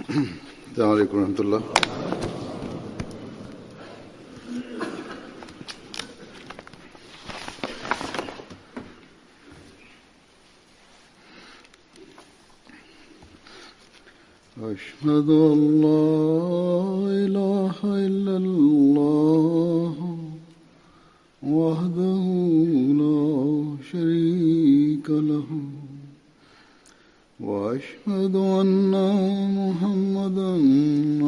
السلام عليكم ورحمة الله. أشهد أن لا إله إلا الله وحده لا شريك له وأشهد أن محمدا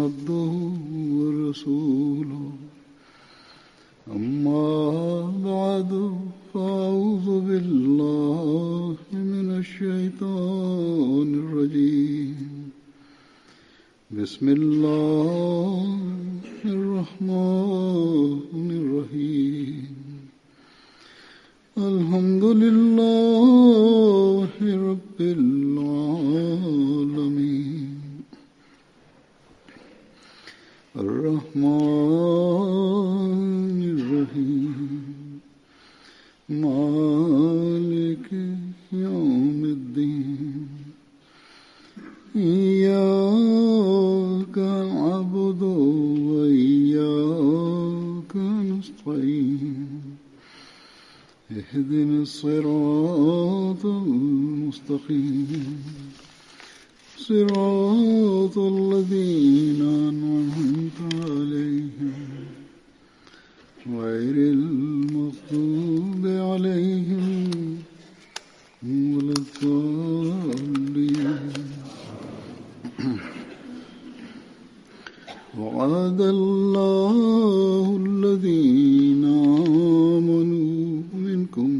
عبده ورسوله أما بعد فأعوذ بالله من الشيطان الرجيم بسم الله الرحمن الرحيم الحمد لله رب العالمين الرحمن الرحيم مالك يوم الدين إياك نعبد وإياك نستعين اهدنا الصراط المستقيم صراط الذين أنعمت عليهم غير المغضوب عليهم ولا الضالين. وعد الله الذين آمنوا منكم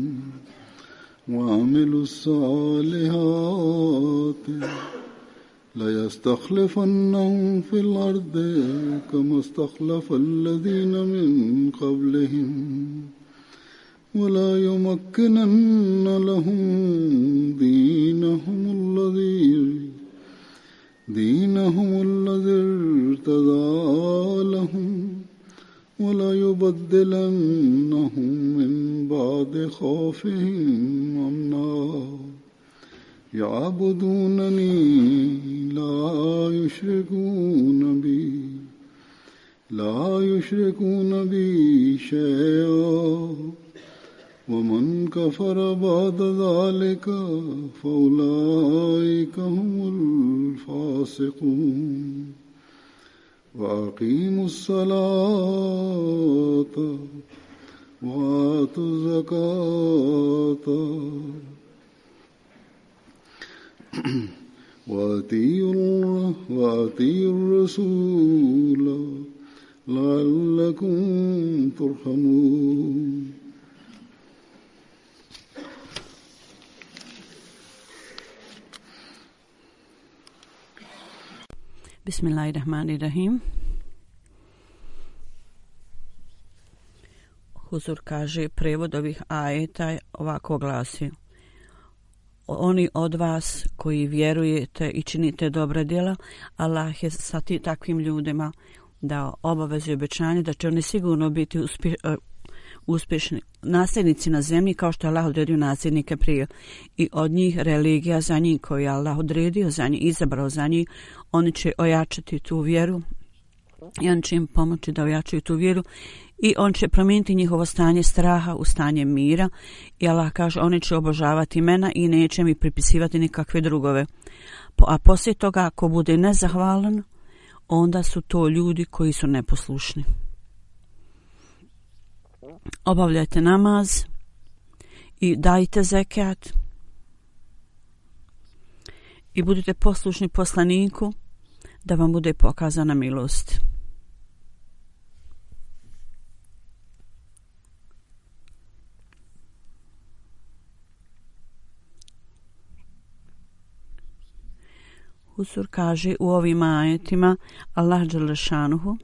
وعملوا الصالحات ليستخلفنهم في الأرض كما استخلف الذين من قبلهم ولا يمكنن لهم دينهم الذي ارتضى لهم ولا يبدلنهم من بعد خوفهم أمنا يعبدونني لا يشركون بي شيئا ومن كفر بعد ذلك فأولئك هم الفاسقون. وأقيموا الصلاة وآتوا الزكاة وأطيعوا الرسول لعلكم ترحمون. Bismillahirrahmanirrahim. Huzur kaže, prevod ovih ajeta ovako glasi: oni od vas koji vjerujete i činite dobra djela, Allah je sa takvim ljudima dao obavezu i obećanje da će oni sigurno biti uspješni nasljednici na zemlji, kao što je Allah odredio nasljednike prije, i od njih religija za njih koju je Allah odredio za njih, izabrao za njih. Oni će ojačati tu vjeru i on će im pomoći da ojačaju tu vjeru i on će promijeniti njihovo stanje straha u stanje mira. I Allah kaže, oni će obožavati mene i neće mi pripisivati nikakve drugove. A poslije toga, ako bude nezahvalan, onda su to ljudi koji su neposlušni. Obavljajte namaz i dajte zekat i budite poslušni poslaniku da vam bude pokazana milost. Huzur kaže u ovim ajetima Allah dželle šanuhu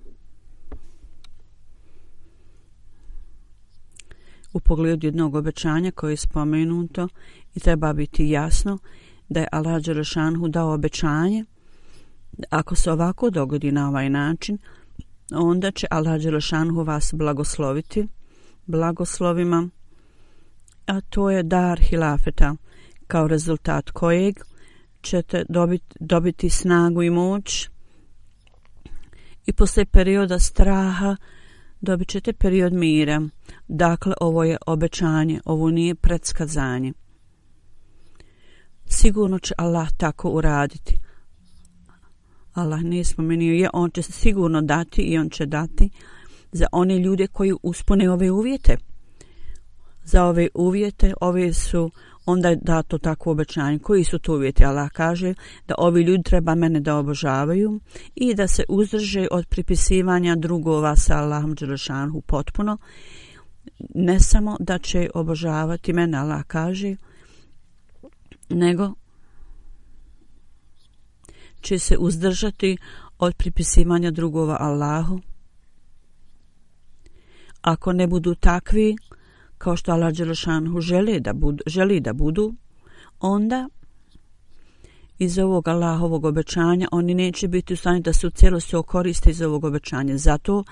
u pogledu jednog obećanja koje je spomenuto i treba biti jasno da je Allah dželle šanuhu dao obećanje. Ako se ovako dogodi na ovaj način, onda će Allah dželle šanuhu vas blagosloviti blagoslovima, a to je dar hilafeta, kao rezultat kojeg ćete dobiti snagu i moć i poslije perioda straha dobit ćete period mira. Dakle, ovo je obećanje, ovo nije predskazanje. Sigurno će Allah tako uraditi. Allah nije spomenuo, on će sigurno dati i on će dati za one ljude koji uspune ove uvjete. Za ove uvjete, ove su onda je dato takvo obećanje. Koji su to uvjeti? Allah kaže da ovi ljudi treba mene da obožavaju i da se uzdrže od pripisivanja drugova sa Allahom dželešanhu potpuno. Ne samo da će obožavati mene, Allah kaže, nego će se uzdržati od pripisivanja drugova Allahu. Ako ne budu takvi, kao što Allah dželešanhu želi da budu, onda iz ovog Allahovog obećanja oni neće biti u stanju da se u cijelosti okoriste iz ovog obećanja. Zato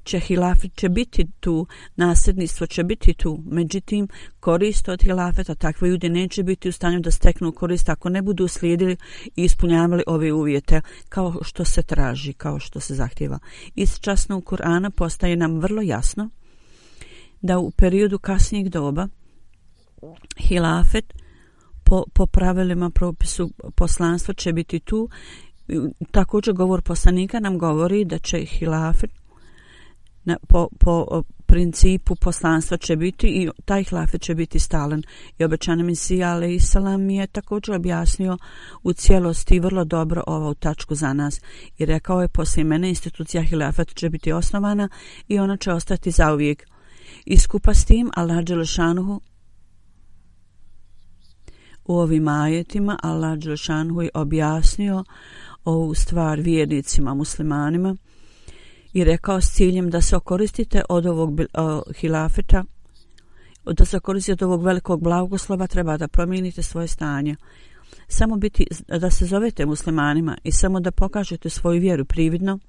će hilafet će biti tu, nasljedništvo će biti tu. Međutim, korist od hilafeta, takvi ljudi neće biti u stanju da steknu korist ako ne budu slijedili i ispunjavali ove uvjete kao što se traži, kao što se zahtjeva. Iz časnog Kur'ana postaje nam vrlo jasno da u periodu kasnijeg doba hilafet po pravilima propisu poslanstva će biti tu. Također govor poslanika nam govori da će hilafet po principu poslanstva će biti i taj hilafet će biti stalan. I obećani Mesija alejhi selam je također objasnio u cijelosti vrlo dobro ovu tačku za nas i rekao je: poslije mene institucija hilafet će biti osnovana i ona će ostati zauvijek. I skupa s tim Allah dželešanuhu u ovim ajetima Allah dželešanuhu je objasnio ovu stvar vjernicima, muslimanima i rekao s ciljem da se okoristite od ovog hilafeta, da se okoristite od ovog velikog blagoslova, treba da promijenite svoje stanje. Samo da se zovete muslimanima i samo da pokažete svoju vjeru prividno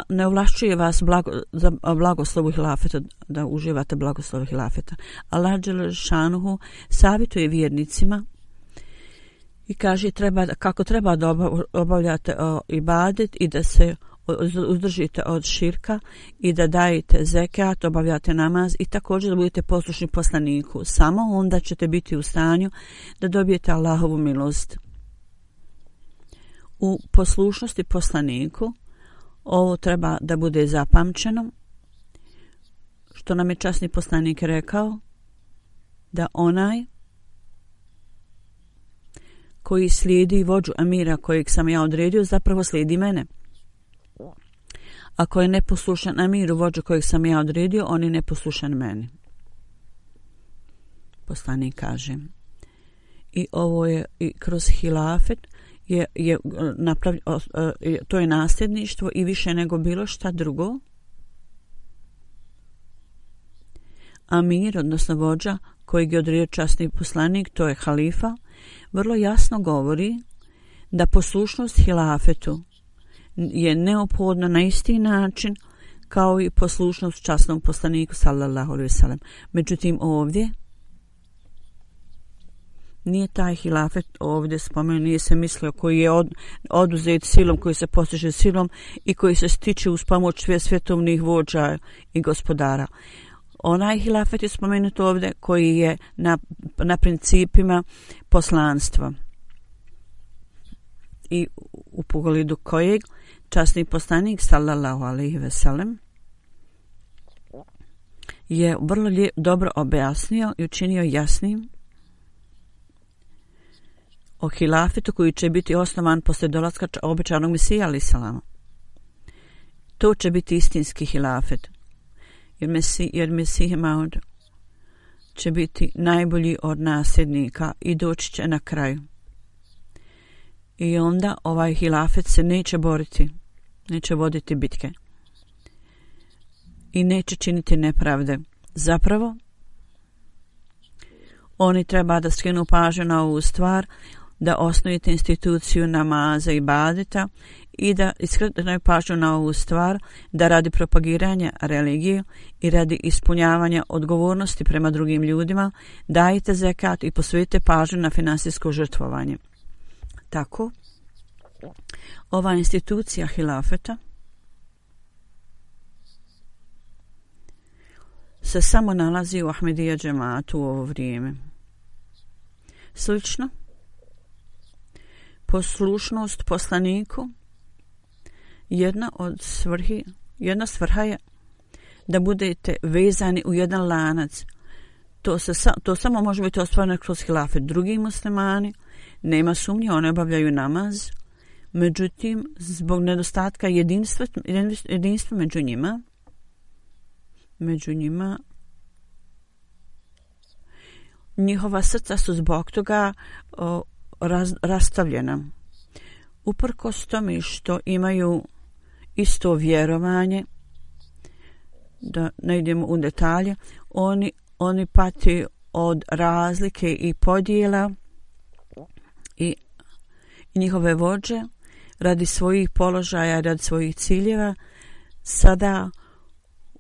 ne ovlašćuje vas za blagoslovu hilafeta, da uživate blagoslovu hilafeta. Allah dželešanuhu savjetuje vjernicima i kaže kako treba da obavljate ibadet i da se uzdržite od širka i da dajete zekat, obavljate namaz i također da budete poslušni poslaniku. Samo onda ćete biti u stanju da dobijete Allahovu milost. U poslušnosti poslaniku ovo treba da bude zapamćeno, što nam je časni poslanik rekao, da onaj koji slijedi vođu amira kojeg sam ja odredio, zapravo slijedi mene. Ako je neposlušan amiru vođu kojeg sam ja odredio, on je neposlušan meni. Poslanik kaže. I ovo je i kroz hilafet to je nasljedništvo i više nego bilo šta drugo. Amir, odnosno vođa kojeg je odredio časni poslanik, to je halifa, vrlo jasno govori da poslušnost hilafetu je neophodna na isti način kao i poslušnost časnom poslaniku sallallahu alejhi ve sellem. Međutim, ovdje nije taj hilafet ovdje spomenut, nije se mislio koji je oduzet silom, koji se postiže silom i koji se stiče uz pomoć svjetovnih vođa i gospodara. Onaj hilafet je spomenut ovdje koji je na principima poslanstva i u pogledu kojeg časni poslanik sallallahu alejhi ve sellem je vrlo dobro objasnio i učinio jasnim o hilafetu koji će biti osnovan poslije dolaska obećanog Mesija alejhi selam. To će biti istinski hilafet. Jer Mesih Maud će biti najbolji od nasljednika i doći će na kraju. I onda ovaj hilafet se neće boriti, neće voditi bitke i neće činiti nepravde. Zapravo, oni treba da skrenu pažnju na ovu stvar, da osnujete instituciju namaza i ibadeta i da iskrenu pažnju na ovu stvar, da radi propagiranja religije i radi ispunjavanja odgovornosti prema drugim ljudima dajete zekat i posvetite pažnju na finansijsko žrtvovanje. Tako Ova institucija hilafeta se samo nalazi u Ahmedija džematu u ovo vrijeme. Slično, poslušnost poslaniku, jedna svrha je da budete vezani u jedan lanac. To samo može biti ostvareno kroz hilafet. Drugi muslimani, nema sumnje, oni obavljaju namaz, međutim, zbog nedostatka jedinstva među njima, njihova srca su zbog toga rastavljena. Uprkos tome što imaju isto vjerovanje, da ne idemo u detalje, oni pati od razlike i podjela i njihove vođe radi svojih položaja, radi svojih ciljeva. Sada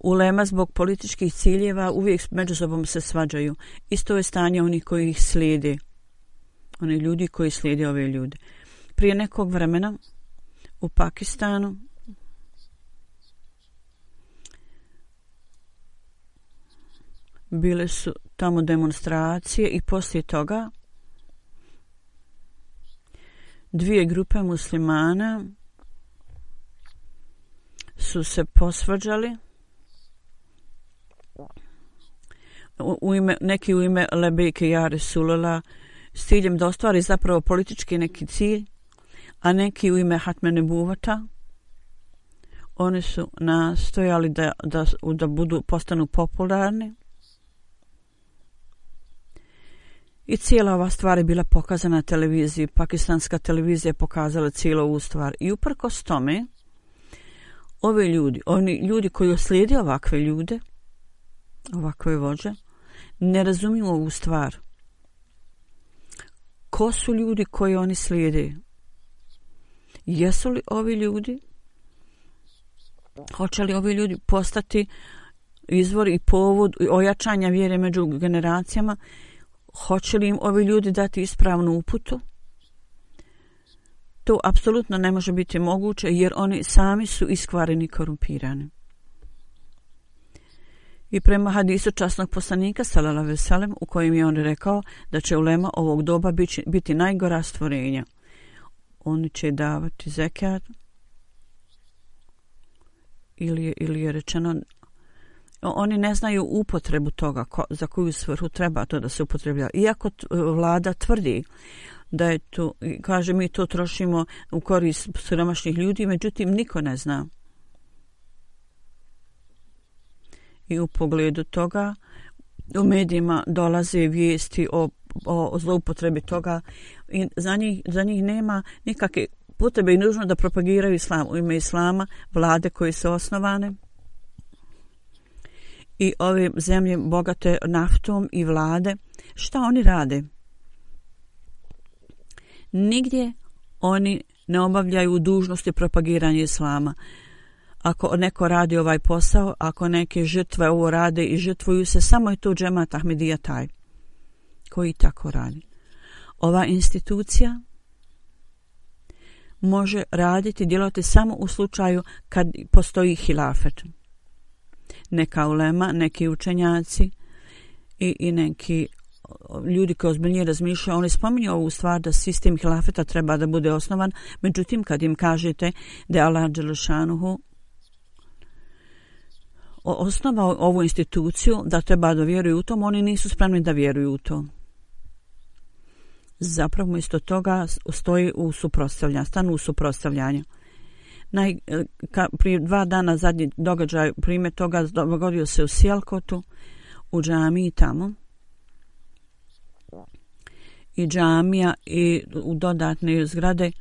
ulema zbog političkih ciljeva uvijek među sobom se svađaju. Isto je stanje onih koji ih slijede. Oni ljudi koji slijede ove ljude. Prije nekog vremena u Pakistanu bile su tamo demonstracije i poslije toga dvije grupe muslimana su se posvađali. Neki u ime Lebejke ja Resulullah s ciljem da ostvari zapravo politički neki cilj, a neki u ime Hatme Nebuvata. Oni su nastojali da postanu popularni. I cijela ova stvar je bila pokazana na televiziji. Pakistanska televizija je pokazala cijelu ovu stvar. I uprkos tome, oni ljudi koji slijede ovakve ljude, ovakve vođe, ne razumiju ovu stvar. Ko su ljudi koji oni slijede? Jesu li ovi ljudi? Hoće li ovi ljudi postati izvor i povod ojačanja vjere među generacijama? Hoće li im ovi ljudi dati ispravnu uputu? To apsolutno ne može biti moguće jer oni sami su iskvareni i korumpirani. I prema hadisu časnog poslanika sallallahu alejhi ve sellem u kojem je on rekao da će ulema ovog doba biti najgora stvorenja. Oni će davati zekat ili je rečeno oni ne znaju upotrebu toga za koju svrhu treba to da se upotrebljava. Iako vlada tvrdi da je to, kaže mi to trošimo u korist siromašnih ljudi, međutim niko ne zna. I u pogledu toga u medijima dolaze vijesti o zloupotrebi toga i za njih nema nikakve potrebe i nužno da propagiraju islam. U ime islama vlade koje su osnovane i ove zemlje bogate naftom i vlade, šta oni rade? Nigdje oni ne obavljaju dužnosti propagiranja islama. Ako neko radi ovaj posao, ako neke žrtve ovo rade i žrtvuju se, samo je to džemat Ahmedija taj koji tako radi. Ova institucija može raditi, djelovati samo u slučaju kad postoji hilafet. Neka ulema, neki učenjaci i neki ljudi koji ozbiljnije razmišljaju, oni spominju ovu stvar da sistem hilafeta treba da bude osnovan, međutim kad im kažete da je Allah dželešanuhu osnovao ovu instituciju, da treba da vjeruju u tom, oni nisu spremni da vjeruju u to. Zapravo isto toga stoji stanu u suprotstavljanju. Prije 2 dana zadnji događaj, primjer toga dogodio se u Sijalkotu, u džamiji tamo. I džamija i u dodatne zgrade,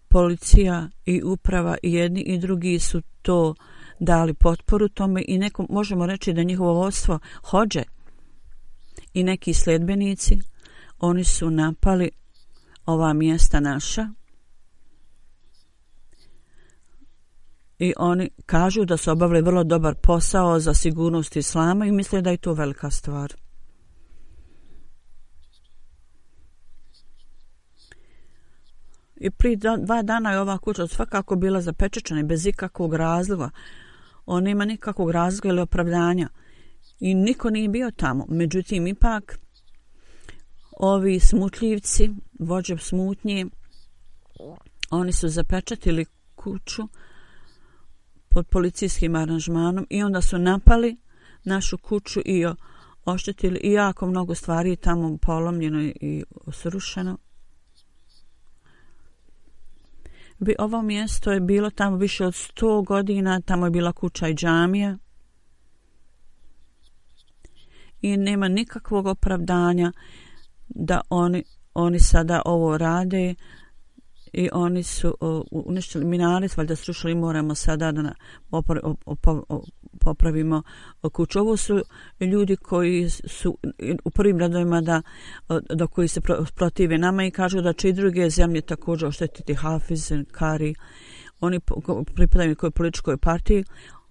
policija i uprava i jedni i drugi su to dali potporu tome i možemo reći da njihovo vodstvo hodže i neki sledbenici, oni su napali ova mjesta naša i oni kažu da su obavili vrlo dobar posao za sigurnost islama i misle da je to velika stvar. I prije 2 dana je ova kuća svakako bila zapečačena i bez ikakvog razloga. On nema nikakvog razloga ili opravdanja. I niko nije bio tamo. Međutim, ipak, ovi smutljivci, vođe smutnje, oni su zapečatili kuću pod policijskim aranžmanom i onda su napali našu kuću i oštetili i jako mnogo stvari tamo polomljeno i srušeno. Ovo mjesto je bilo tamo više od 100 godina, tamo je bila kuća i džamija. I nema nikakvog opravdanja da oni sada ovo rade i oni su uništili minaret, valjda srušili, moramo sada da popravimo kuću. Ovo su ljudi koji su u prvim redovima da koji se protive nama i kažu da će i druge zemlje također oštetiti Hafiz, Kari. Oni pripadaju kojoj političkoj partiji.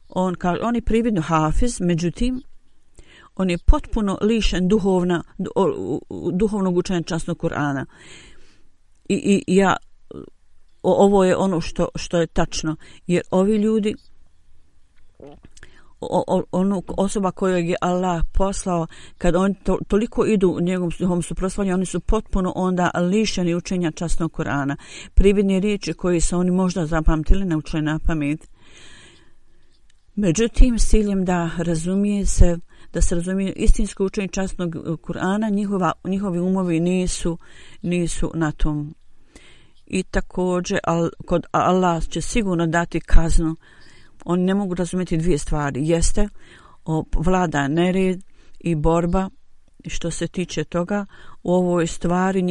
On je prividno Hafiz, međutim, on je potpuno lišen duhovnog učenja časnog Kur'ana. I ja, ovo je ono što je tačno, jer ovi ljudi, osoba kojeg je Allah poslao, kad oni toliko idu u njegovom suprotstavljanju, oni su potpuno onda lišeni učenja časnog Kur'ana. Prividne riječi koje su oni možda zapamtili, naučili na pamet. Međutim, s ciljem da se razumije istinsko učenje časnog Kur'ana, njihovi umovi nisu na tom. I također kod Allah će sigurno dati kaznu. Oni ne mogu razumjeti 2 stvari. Jeste vlada nered i borba. Što se tiče toga, u ovoj stvari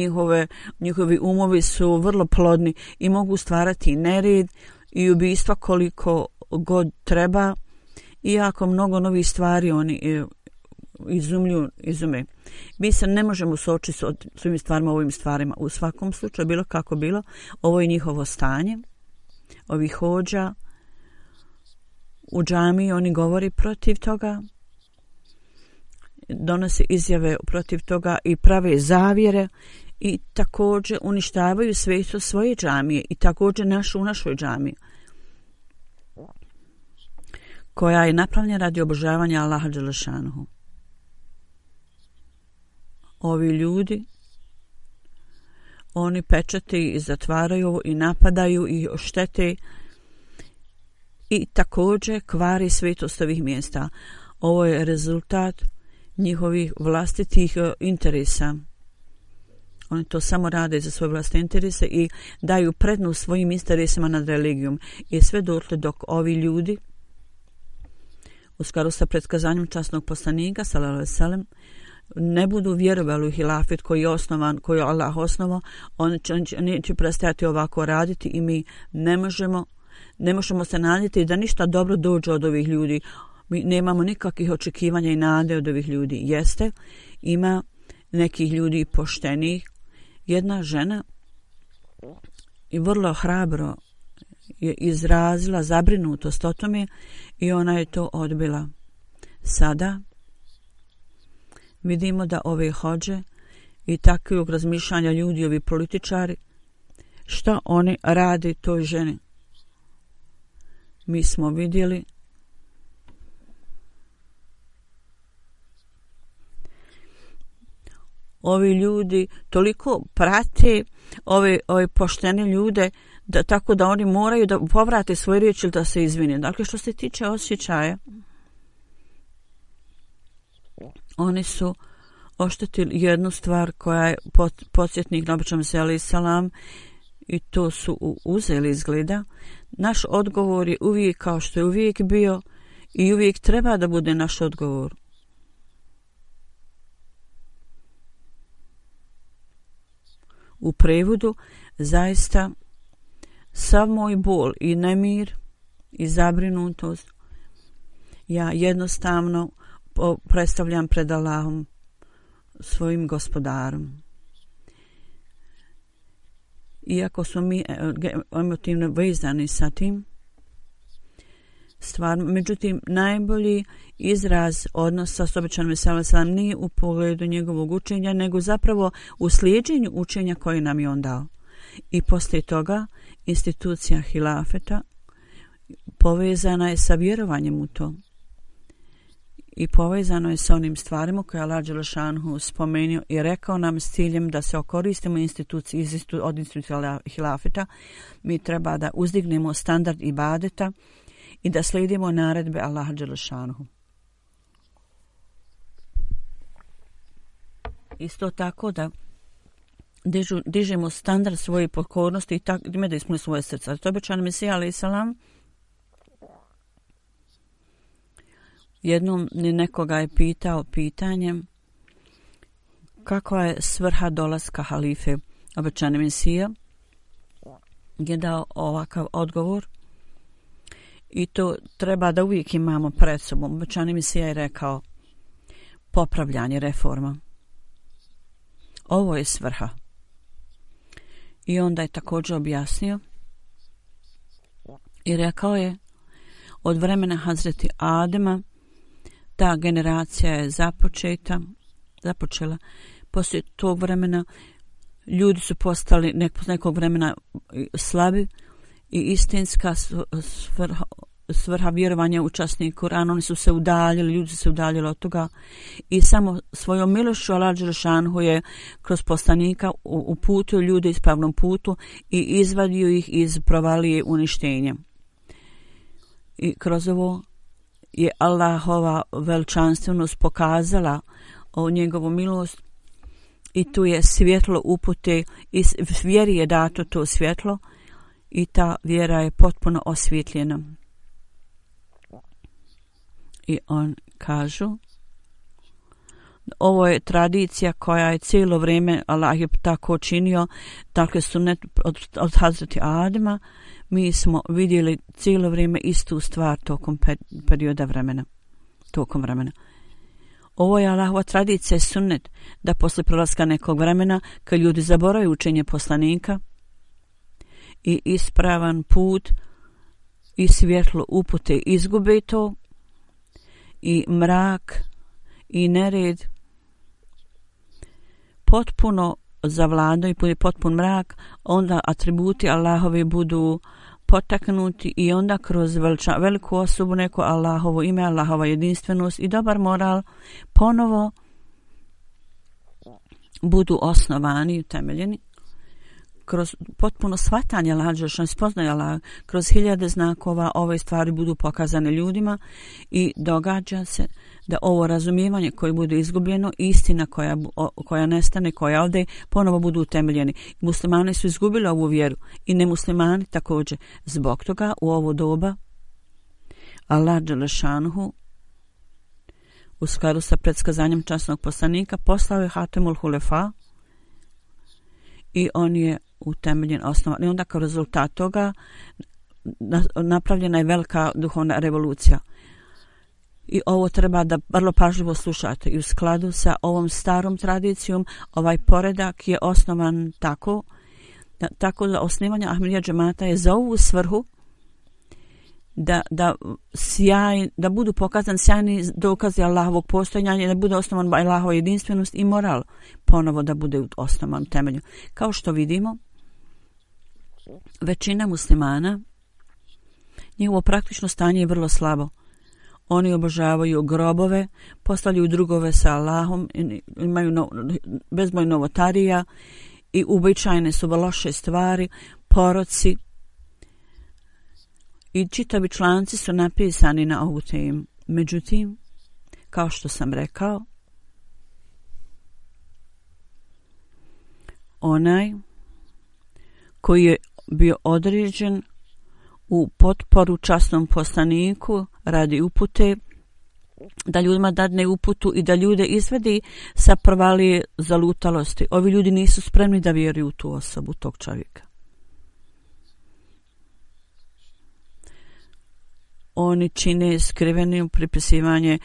njihovi umovi su vrlo plodni i mogu stvarati nered i ubistva koliko god treba. I jako mnogo novih stvari oni izume. Mi se ne možemo suočiti s ovim stvarima, ovim stvarima. U svakom slučaju, bilo kako bilo, ovo je njihovo stanje. Ovih hođa u džamiji, oni govori protiv toga, donose izjave protiv toga i prave zavjere i također uništavaju sveto svoje džamije i također u našoj džamiji, koja je napravljena radi obožavanja Allaha dželešanuhu. Ovi ljudi, oni pečate i zatvaraju ovo i napadaju i štete i također kvari svetost ovih mjesta. Ovo je rezultat njihovih vlastitih interesa. Oni to samo rade za svoje vlastite interese i daju prednost svojim interesima nad religijom. I sve dotle dok ovi ljudi, u skladu sa predskazanjem časnog poslanika, sallallahu alejhi ve sellem, ne budu vjerovali u hilafet koji je osnovan, koji je Allah osnovao, oni neće prestajati ovako raditi i mi ne možemo se nadati da ništa dobro dođe od ovih ljudi. Mi nemamo nikakvih očekivanja i nade od ovih ljudi. Jeste, ima nekih ljudi poštenih. Jedna žena i vrlo hrabro je izrazila zabrinutost o tome i ona je to odbila. Sada vidimo da ove hođe i takvog razmišljanja ljudi, ovi političari, šta oni rade toj ženi. Mi smo vidjeli ovi ljudi toliko prate ove poštene ljude tako da oni moraju da povrate svoje riječi ili da se izvine. Dakle, što se tiče osjećaja, oni su oštetili jednu stvar koja je podsjetnik na običnom se alejhi selam i to su uzeli izgleda. Naš odgovor je uvijek kao što je uvijek bio i uvijek treba da bude naš odgovor. U prevodu, zaista sav moj bol i nemir i zabrinutost ja jednostavno predstavljam pred Allahom, svojim gospodarom. Iako smo mi emotivno vezani sa tim stvarno, međutim, najbolji izraz odnosa s obećanim sallallahu nije u pogledu njegovog učenja, nego zapravo u slijeđenju učenja koje nam je on dao. i poslije toga institucija hilafeta povezana je sa vjerovanjem u to. I povezano je sa onim stvarima koje Allah dželešanu spomenuo i rekao nam s ciljem da se okoristimo od institucija hilafeta. Mi treba da uzdignemo standard ibadeta i da slijedimo naredbe Allaha dželešanu. Isto tako da dižemo standard svoje pokornosti i tako da ispunimo svoje srca. To obećan Mesija alejhi selam jednom nekoga je pitao pitanjem kakva je svrha dolaska halife. Obećani Mesija je dao ovakav odgovor i to treba da uvijek imamo pred sobom. Obećani Mesija je rekao popravljanje, reforma. Ovo je svrha. I onda je također objasnio i rekao je od vremena Hazreti Adema ta generacija je započela. Poslije tog vremena ljudi su postali nekog vremena slabi i istinska svrha vjerovanja u časni Kur'an, oni su se udaljili, ljudi su se udaljili od toga i samo svojom milošću Allah dželešanu je kroz poslanika uputio ljude ispravnom putu i izvadio ih iz provalije uništenja. I kroz ovo je Allahova veličanstvenost pokazala o njegovu milost i tu je svjetlo upute i vjeri je dato to svjetlo i ta vjera je potpuno osvjetljena. I on kažu ovo je tradicija koja je cijelo vrijeme Allah je tako činio, dakle sunnet od Hazreti Adema, mi smo vidjeli cijelo vrijeme istu stvar tokom perioda vremena, tokom vremena. Ovo je Allahova tradicija i sunnet da posle prolaska nekog vremena kad ljudi zaboravaju učenje poslanika i ispravan put i svjetlo upute izgube to i mrak i nered potpuno zavladaju i bude potpun mrak, onda atributi Allahovi budu potaknuti i onda kroz veliku osobu, neko Allahovo ime, Allahova jedinstvenost i dobar moral ponovo budu osnovani i utemeljeni kroz potpuno shvatanje Allaha dželešanu, spoznaje Allaha, kroz hiljade znakova ove stvari budu pokazane ljudima i događa se da ovo razumijevanje koje bude izgubljeno, istina koja nestane, koja ode, ponovo budu utemeljeni. Muslimani su izgubili ovu vjeru i nemuslimani također. Zbog toga u ovo doba Allah dželešanu u skladu sa predskazanjem časnog poslanika poslao je Hatemul Hulefa i on je utemeljen, osnovan. I onda kao rezultat toga napravljena je velika duhovna revolucija. I ovo treba da vrlo pažljivo slušate. I u skladu sa ovom starom tradicijom, ovaj poredak je osnovan tako da osnivanje Ahmedija džemata je za ovu svrhu da budu pokazani sjajni dokazi Allahovog postojanja, da bude osnovan Allahova jedinstvenost i moral ponovo da bude osnovan temelju. Kao što vidimo, većina muslimana, njihovo praktično stanje je vrlo slabo. Oni obožavaju grobove, postavljaju drugove sa Allahom, imaju bezbroj novotarija i uobičajene su loše stvari, poroci i čitavi članci su napisani na ovu temu. Međutim, kao što sam rekao, onaj koji je bio određen u potporu časnom poslaniku radi upute, da ljudima dadne uputu i da ljude izvedi sa provalije zalutalosti. Ovi ljudi nisu spremni da vjeruju u tu osobu, tog čovjeka. Oni čine skriveni pripisivanje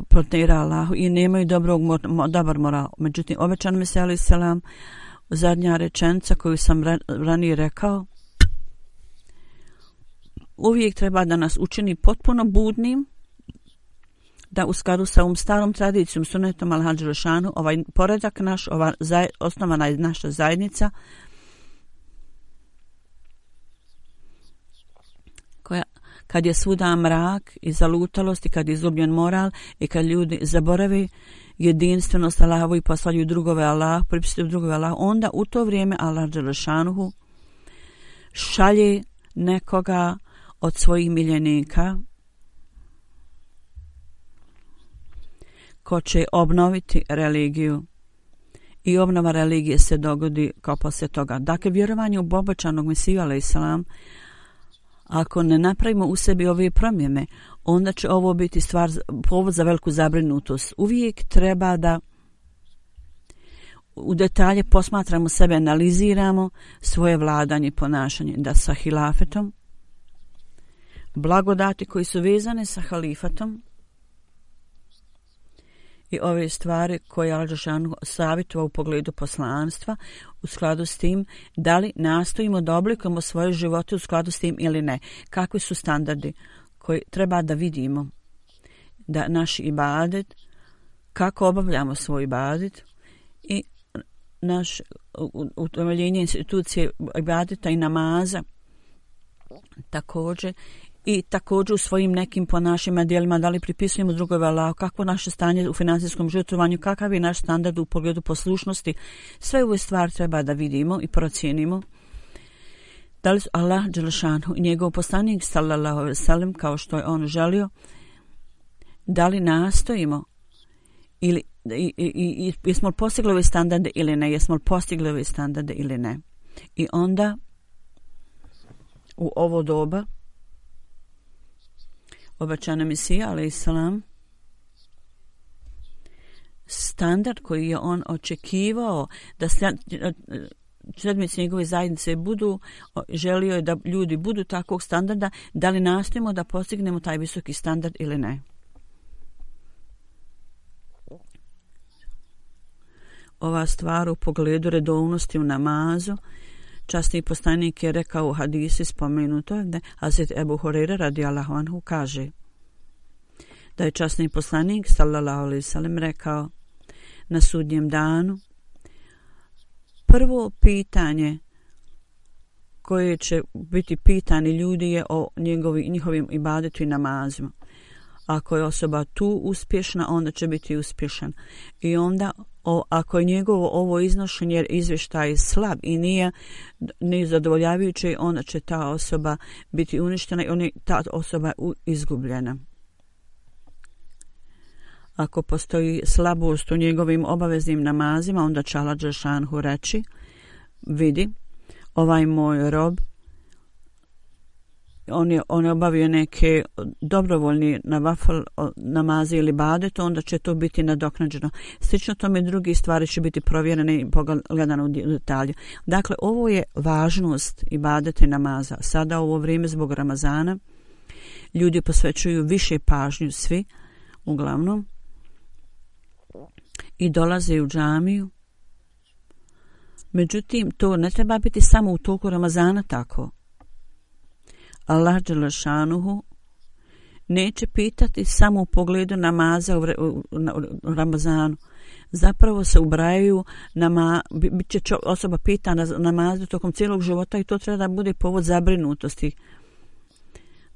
partnera Allahu i nemaju dobar moral. Međutim, obećan Mesija alejhi selam, zadnja rečenica koju sam ranije rekao, uvijek treba da nas učini potpuno budnim, da u skladu sa ovom starom tradicijom, sunnetom Allaha dželešanu, ovaj poredak naš, osnovana je naša zajednica, kad je svuda mrak i zalutalost i kad je izgubljen moral i kad ljudi zaborave jedinstvenost Allahovu i postavljaju drugove Allah, pripisuju drugove Allah, onda u to vrijeme Allah dželešanuhu šalje nekoga od svojih miljenika ko će obnoviti religiju i obnova religije se dogodi kao poslije toga. Dakle, vjerovanje u obećanog Mesiju alejselam, ako ne napravimo u sebi ove promjene, onda će ovo biti povod za veliku zabrinutost. Uvijek treba da u detalje posmatramo sebe, analiziramo svoje vladanje i ponašanje, da sa hilafetom, blagodati koji su vezane sa halifatom i ove stvari koje Allah dželešanu savjetuje u pogledu poslanstva, u skladu s tim, da li nastojimo da oblikujemo svoje živote u skladu s tim ili ne. Kakvi su standardi koji treba da vidimo, da naš ibadet, kako obavljamo svoj ibadet i naš utemeljenje institucije ibadeta i namaza također, i također u svojim nekim ponašanjima, djelima, da li pripisujemo drugove Allahu, kakvo naše stanje u financijskom žrtvovanju, kakav je naš standard u pogledu poslušnosti. Sve ove stvari treba da vidimo i procijenimo. Da li Allah dželešanu i njegov poslanik sallallahu alejhi ve sellem, kao što je on želio, da li nastojimo ili jesmo li postigli ove standarde ili ne, jesmo li postigli ove standarde ili ne. I onda u ovo doba obećana Mesija alejselam, standard koji je on očekivao da sljedbenici njegove zajednice budu, želio je da ljudi budu takvog standarda, da li nastojimo da postignemo taj visoki standard ili ne. Ova stvar u pogledu redovnosti u namazu, časni poslanik je rekao u hadisi spomenuto, da Hazret Ebu Hurajra radijallahu anhu kaže da je časni poslanik sallallahu alejhi ve sellem rekao na sudnjem danu, prvo pitanje koje će biti pitani ljudi je o njihovim ibadetu i namazima. Ako je osoba tu uspješna, onda će biti uspješan. I onda ako je njegovo ovo iznošenje izvještaj slab i nije zadovoljavajući, onda će ta osoba biti uništena i ta osoba izgubljena. Ako postoji slabost u njegovim obaveznim namazima, onda će Allah dželešanu reći, vidi, ovaj moj rob, on je obavio neke dobrovoljni namaze ili ibadet, onda će to biti nadoknađeno. Slično tome drugi stvari će biti provjerene i pogledane u detalju. Dakle, ovo je važnost ibadeta i namaza. Sada u ovo vrijeme zbog Ramazana ljudi posvećuju više pažnju, svi uglavnom, i dolaze u džamiju. Međutim, to ne treba biti samo u toku Ramazana tako. Allah dželešanuhu neće pitati samo u pogledu namaza u Ramazanu. Zapravo se ubrajaju, bit će osoba pitana namazu tokom cijelog života i to treba da bude povod zabrinutosti.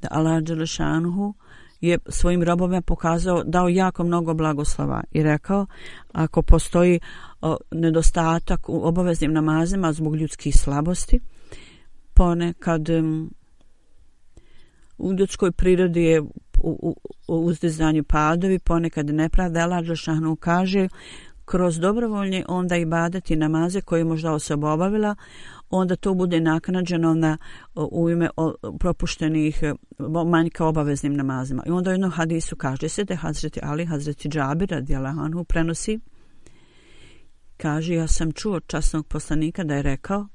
Da Allah dželešanuhu je svojim robovima dao jako mnogo blagoslova i rekao, ako postoji nedostatak u obaveznim namazima zbog ljudskih slabosti, ponekad u ljudskoj prirodi je u uzdizanju padovi, ponekad nepravda. Allah dželešanu kaže, kroz dobrovoljne onda ibadet i namaze koje možda osoba obavila, onda to bude naknadženo u ime propuštenih manjka obaveznim namazima. I onda u jednom hadisu kaže se da Hazreti Ali, Hazreti Džabir radijallahu anhu prenosi, kaže, ja sam čuo od časnog poslanika da je rekao,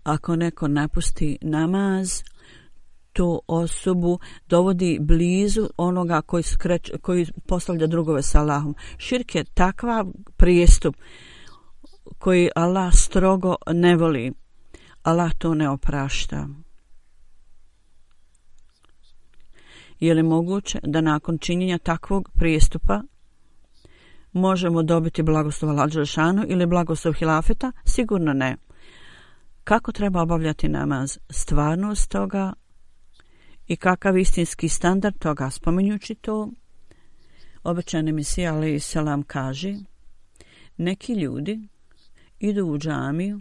ako neko napusti namaz, to osobu dovodi blizu onoga koji postavlja drugove sa Allahom. Širk je takva prijestup koji Allah strogo ne voli. Allah to ne oprašta. Je li moguće da nakon činjenja takvog prijestupa možemo dobiti blagoslov Allah dželešanu ili blagoslov hilafeta? Sigurno ne. Kako treba obavljati namaz? Stvarnost toga i kakav istinski standard toga. Spominjući to, obećani Mesija alejhi selam kaže: neki ljudi idu u džamiju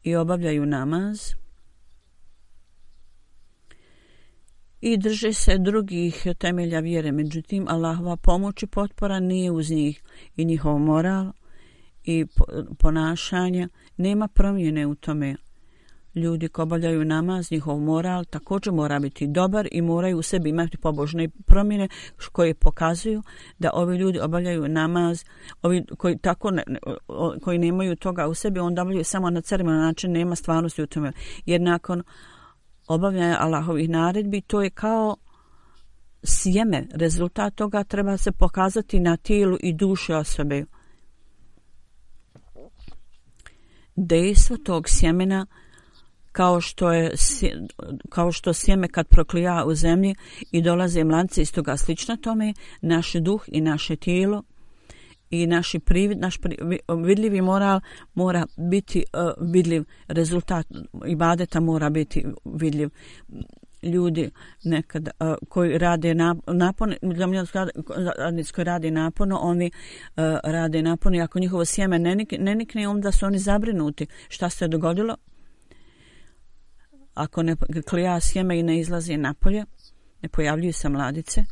i obavljaju namaz i drže se drugih temelja vjere, međutim Allahova pomoć i potpora nije uz njih i njihov moral i ponašanje nema promjene u tome. Ljudi koji obavljaju namaz, njihov moral također mora biti dobar i moraju u sebi imati pobožne promjene koje pokazuju da ovi ljudi obavljaju namaz, ovi koji tako koji nemaju toga u sebi, onda obavljaju samo na ceremonijalan način, nema stvarnosti u tome. Jer nakon obavljanja Allahovih naredbi, to je kao sjeme. Rezultat toga treba se pokazati na tijelu i duši osobe. Dejstvo tog sjemena, kao što sjeme kad proklija u zemlji i dolaze mladci iz toga slično tome, naš duh i naše tijelo i naš vidljivi moral mora biti vidljiv, rezultat ibadeta mora biti vidljiv. Ljudi nekad koji rade koji rade naporno, oni rade naporno i ako njihovo sjeme ne nikne, onda su oni zabrinuti. Šta se dogodilo? Ako ne klija sjeme i ne izlazi napolje, ne pojavljuju se mladice.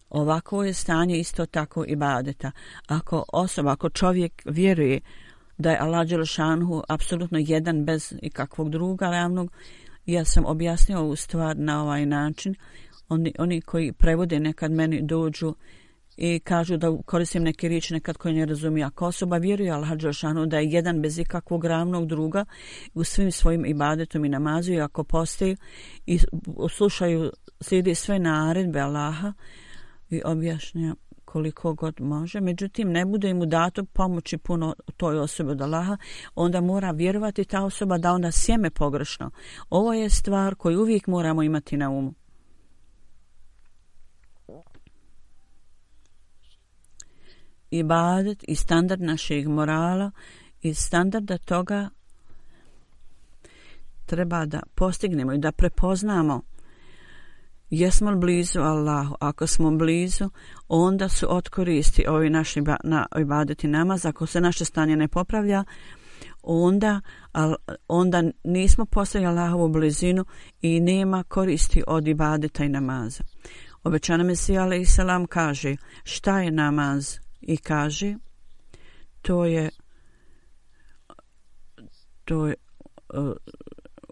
Ovako je stanje isto tako ibadeta. Ako čovjek vjeruje da je Allah dželešanuhu apsolutno jedan bez ikakvog druga ravnog, ja sam objasnio ovu stvar na ovaj način. Oni koji prevode nekad meni dođu i kažu da koristim neke riječi nekad koje ne razumiju. Ako osoba vjeruje Allah dželešanuhu da je jedan bez ikakvog ravnog druga u svim svojim ibadetom i namazu, i ako postoji i slušaju, slijedi sve naredbe Allaha i objašnja koliko god može, međutim ne bude mu dato pomoći puno toj osobi od Allaha, onda mora vjerovati ta osoba da onda sjeme pogrešno. Ovo je stvar koju uvijek moramo imati na umu. Ibadet i standard našeg morala i standarda toga treba da postignemo i da prepoznamo jesmo li blizu Allahu. Ako smo blizu, onda su od koristi ovi naši ibadeti namaz. Ako se naše stanje ne popravlja, onda nismo postigli Allahovu blizinu i nema koristi od ibadeta i namaza. Obećani Mesija alejhi selam kaže šta je namaz i kaže to je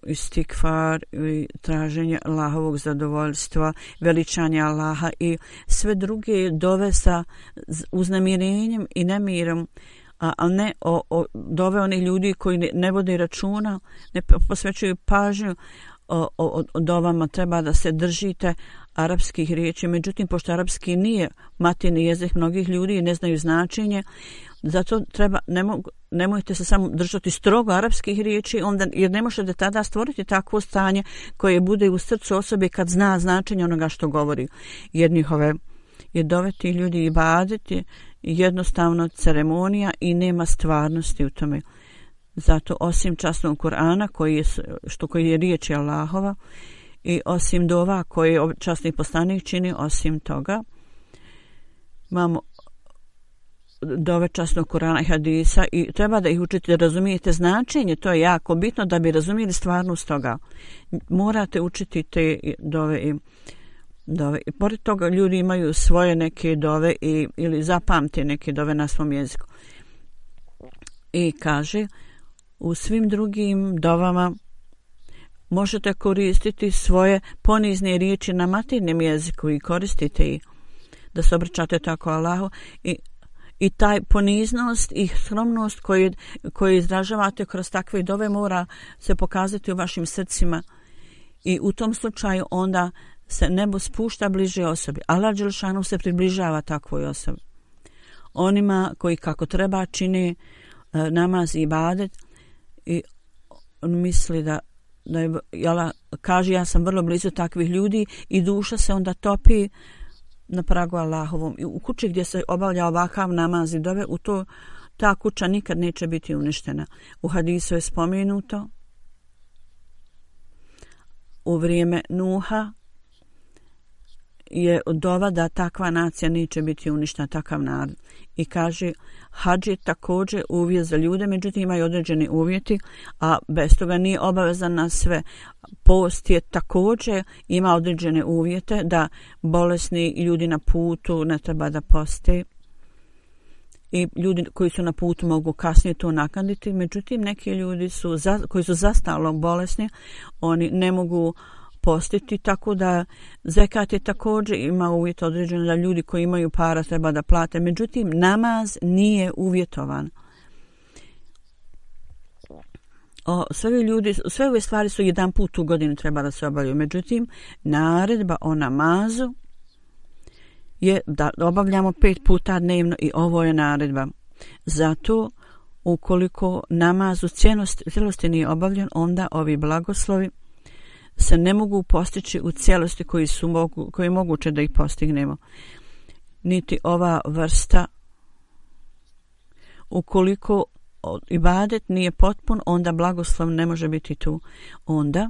istikfar i traženje Allahovog zadovoljstva, veličanje Allaha i sve druge dove sa uznemirenjem i nemirom, a ne dove onih ljudi koji ne vode računa, ne posvećuju pažnju o dovama. Treba da se držite arapskih riječi, međutim pošto arapski nije materinji jezik mnogih ljudi i ne znaju značenje, zato nemojte se samo držati strogo arapskih riječi, jer ne možete tada stvoriti takvo stanje koje bude u srcu osobe kad zna značenje onoga što govori. Jer dove ti ljudi ibadeti jednostavno ceremonija i nema stvarnosti u tome. Zato osim časnog Kur'ana koji je riječ Allahova i osim dova koje časni poslanik čini, osim toga imamo dove časnog Kur'ana i hadisa i treba da ih učite da razumijete značenje. To je jako bitno da bi razumijeli stvarnost toga. Morate učiti te dove i pored toga ljudi imaju svoje neke dove ili zapamte neke dove na svom jeziku. I kaže u svim drugim dovama možete koristiti svoje ponizne riječi na materinjem jeziku i koristite ih da se obraćate tako Allahu i taj poniznost i skromnost koju izražavate kroz takve dove mora se pokazati u vašim srcima i u tom slučaju onda se nebo spušta bliže osobi. Allah dželešanu se približava takvoj osobi. Onima koji kako treba čine namaz i ibadet i on misli da Allah kaže ja sam vrlo blizu takvih ljudi i duša se onda topi na pragu Allahovom. I u kući gdje se obavlja ovakav namaz i dove, u ta kuća nikad neće biti uništena. U hadisu je spomenuto u vrijeme Nuha je dova da takva nacija neće biti uništena, takav narod. I kaže, hadž je također uvjet za ljude, međutim imaju određeni uvjeti, a bez toga nije obavezan na sve. Post je također ima određene uvjete da bolesni ljudi na putu ne treba da poste. I ljudi koji su na putu mogu kasnije to naknaditi, međutim neki ljudi koji su zastalno bolesni, oni ne mogu postiti, tako da zekat je također ima uvjet određen da ljudi koji imaju para treba da plate, međutim namaz nije uvjetovan. Sve ove stvari su jedan put u godini treba da se obavljaju, međutim naredba o namazu je da obavljamo 5 puta dnevno i ovo je naredba. Zato ukoliko namaz u cijelosti nije obavljen, onda ovi blagoslovi se ne mogu postići u cijelosti koji je moguće da ih postignemo. Niti ova vrsta, ukoliko ibadet nije potpun, onda blagoslov ne može biti tu. Onda,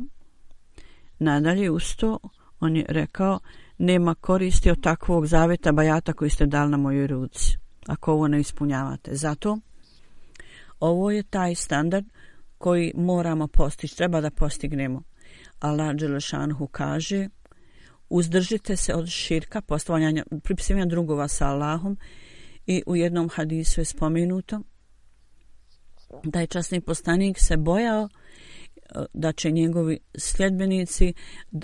nadalje usto, on je rekao, nema koristi od takvog zaveta bajata koji ste dali na mojoj ruci, ako ovo ne ispunjavate. Zato, ovo je taj standard koji moramo postići, treba da postignemo. Allah dželešanhu kaže, uzdržite se od širka, postavljanja, pripisivanja drugova sa Allahom, i u jednom hadisu je spomenuto da je časni poslanik se bojao da će njegovi sljedbenici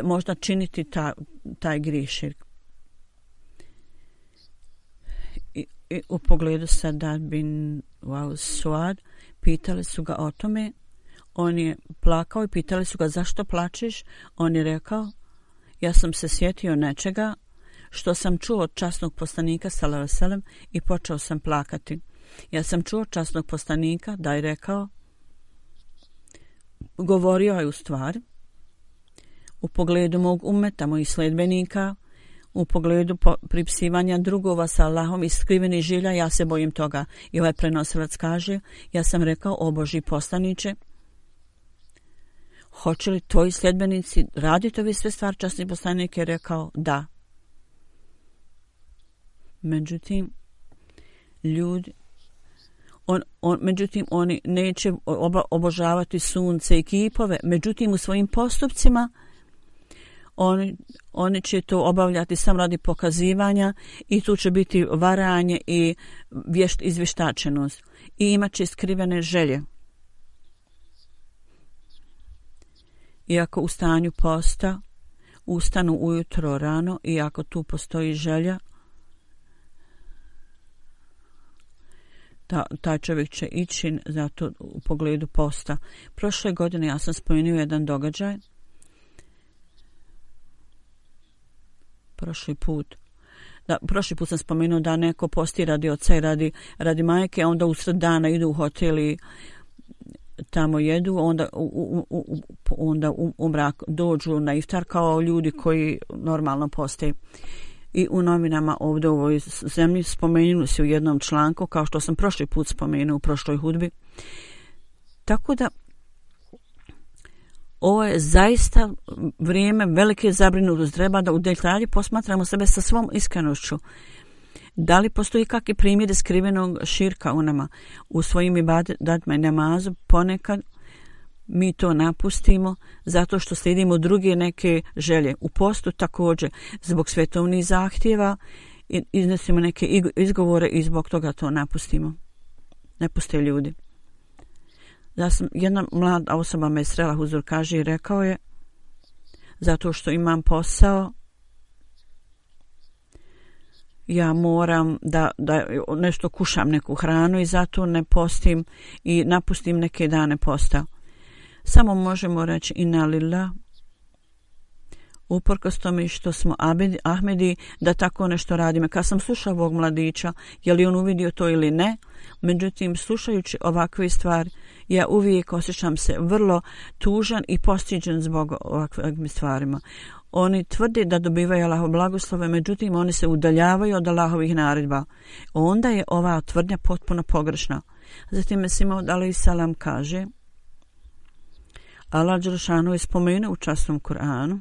možda činiti taj grijeh širk. I u pogledu Sadad bin Suad pitali su ga o tome. On je plakao i pitali su ga zašto plačeš. On je rekao, ja sam se sjetio nečega što sam čuo od časnog poslanika sallallahu alejhi ve sellem i počeo sam plakati. Ja sam čuo časnog poslanika da je rekao, govorio je u stvari u pogledu mog ummeta, mojih sledbenika, u pogledu pripisivanja drugova sa Allahom i skrivenih želja, ja se bojim toga. I ovaj prenosilac kaže, ja sam rekao, o Božji poslaniče, hoće li tvoji sljedbenici raditi ove sve stvari? Časni poslanik je rekao da. Međutim, međutim oni neće obožavati sunce i kipove, međutim u svojim postupcima oni će to obavljati samo radi pokazivanja i tu će biti varanje i izvještačenost i imat će skrivene želje. Iako u stanju posta ustanu ujutro rano i ako tu postoji želja, taj čovjek će ići zato u pogledu posta. Prošle godine ja sam spomenuo jedan događaj. Prošli put sam spomenuo da neko posti radi oca i radi majke, onda usred dana idu u hotel i tamo jedu, onda u mrak dođu na iftar kao ljudi koji normalno poste. I u novinama ovdje u ovoj zemlji spomenuli se u jednom članku, kao što sam prošli put spomenuo u prošloj hudbi. Tako da ovo je zaista vrijeme velike zabrinutosti. Treba da u detalji posmatramo sebe sa svom iskrenošću. Da li postoji kakvi primjeri skrivenog širka u nama? U svojim ibadetima i namazu ponekad mi to napustimo zato što slijedimo druge neke želje. U postu također zbog svetovnih zahtjeva iznesimo neke izgovore i zbog toga to napustimo. Ne puste ljudi. Jedna mlada osoba me srela huzur kaže i rekao je, zato što imam posao, ja moram da nešto kušam, neku hranu i zato ne postim i napustim neke dane posta. Samo možemo reći inna lillah, uprkos tome što smo Ahmedi, da tako nešto radimo. Kad sam slušao ovog mladića, je li on uvidio to ili ne, međutim slušajući ovakve stvari, ja uvijek osjećam se vrlo tužan i postiđen zbog ovakvim stvarima. Oni tvrde da dobivaju Allahov blagoslove, međutim oni se udaljavaju od Allahovih naredba. Onda je ova tvrdnja potpuno pogrešna. Zatim Mesih Maud alejhi salam kaže: Allah dželešanu je spomenuo u časnom Kur'anu,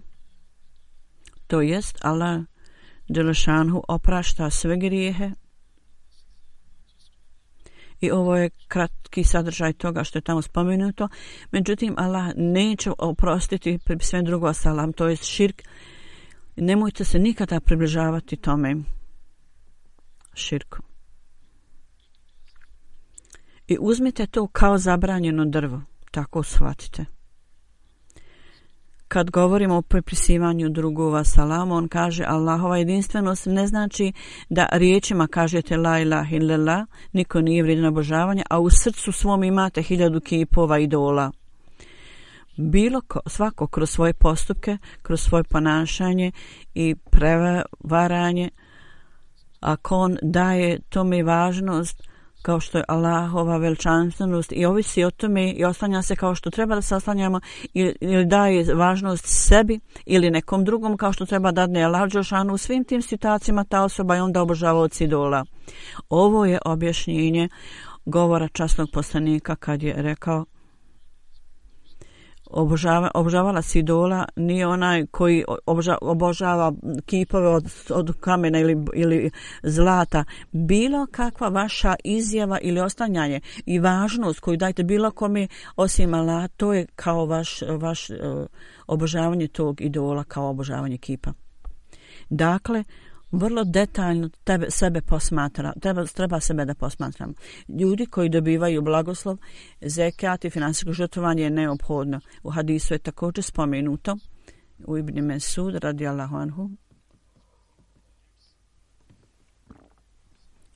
to jest Allah dželešanu oprašta sve grijehe. I ovo je kratki sadržaj toga što je tamo spomenuto. Međutim, Allah neće oprostiti sve drugo salam, to je širk. Nemojte se nikada približavati tome širku. I uzmite to kao zabranjeno drvo, tako shvatite. Kad govorimo o pripisivanju drugova salamu, on kaže Allahova jedinstvenost ne znači da riječima kažete la ilaha illallah, niko nije vrijedan obožavanja, a u srcu svom imate 1000 kipova idola. Svako kroz svoje postupke, kroz svoje ponašanje i prevaranje, ako on daje tome važnost kao što je Allahova veličanstvenost i ovisi o tome i oslanja se kao što treba da se oslanjamo, ili daje važnost sebi ili nekom drugom kao što treba dadne Allah dželešanu, u svim tim situacijama ta osoba je onda obožavaoc idola. Ovo je objašnjenje govora časnog poslanika kad je rekao obožavalac idola nije onaj koji obožava kipove od kamena ili zlata. Bilo kakva vaša izjava ili oslanjanje i važnost koju dajte bilo kome osim Allah, to je kao vaš obožavanje tog idola, kao obožavanje kipa. Dakle, vrlo detaljno treba sebe da posmatramo. Ljudi koji dobivaju blagoslov, zekat i finansijsko žrtvovanje je neophodno. U hadisu je također spomenuto u Ibn Mesud radijallahu anhu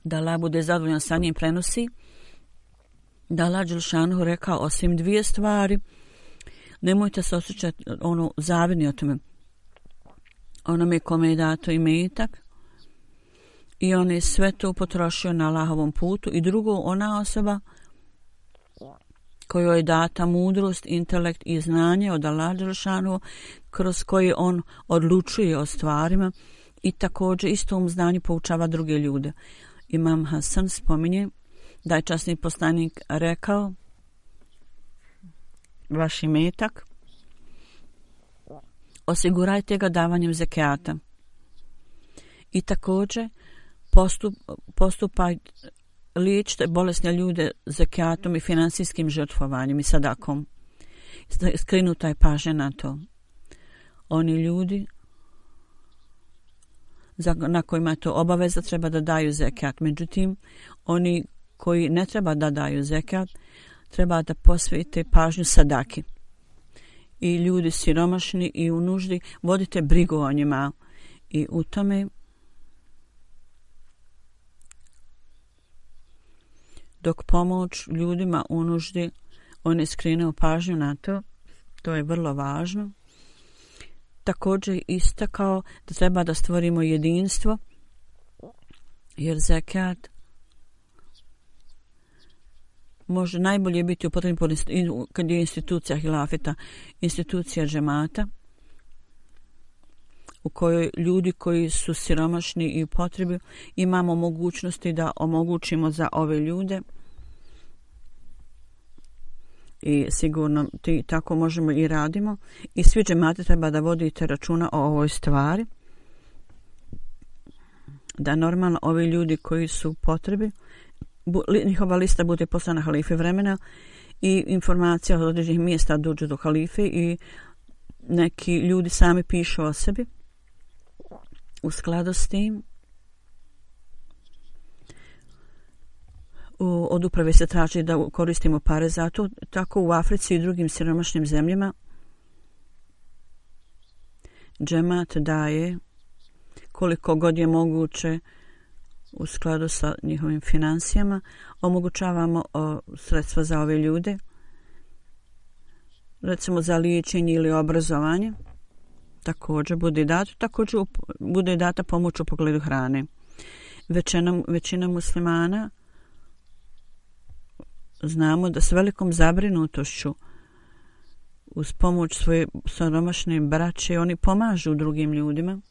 da Allah bude zadovoljan sa njim, prenosi da Allah dželešanu rekao osim 2 stvari nemojte se osjećati zavidni o tome, onome kome je dato imetak i on je sve to potrošio na Allahovom putu, i drugo, ona osoba kojoj je data mudrost, intelekt i znanje od Allaha dželešanu, kroz koje on odlučuje o stvarima i također istom znanju poučava druge ljude. Imam Hasan spominje da je časni poslanik rekao vaš imetak osigurajte ga davanjem zekijata i također postupaj liječite bolesne ljude zekijatom i finansijskim žrtvovanjem i sadakom. Skrinuta je pažnja na to. Oni ljudi na kojima je to obaveza treba da daju zekijat. Međutim, oni koji ne treba da daju zekijat treba da posvete pažnju sadaki. I ljudi siromašni i u nuždi, vodite brigu o njima. I u tome dok pomoć ljudima u nuždi, on je skrenuo pažnju na to, to je vrlo važno. Također istakao da treba da stvorimo jedinstvo, jer zekat može najbolje biti upotrebljen kad je institucija hilafeta, institucija džemata, u kojoj ljudi koji su siromašni i u potrebi imamo mogućnosti da omogućimo za ove ljude. I sigurno tako možemo i radimo. I svi džemati treba da vodite računa o ovoj stvari. Da normalno ovi ljudi koji su u potrebi, njihova lista bude poslana halife vremena i informacija od određenih mjesta dođu do halife i neki ljudi sami pišu o sebi. U skladu s tim od uprave se traži da koristimo pare za to. Tako u Africi i drugim siromašnim zemljama džemat daje koliko god je moguće u skladu sa njihovim financijama. Omogućavamo sredstva za ove ljude, recimo za liječenje ili obrazovanje. Također bude data pomoć u pogledu hrane. Većina muslimana znamo da s velikom zabrinutošću uz pomoć svoje siromašne braće oni pomažu drugim ljudima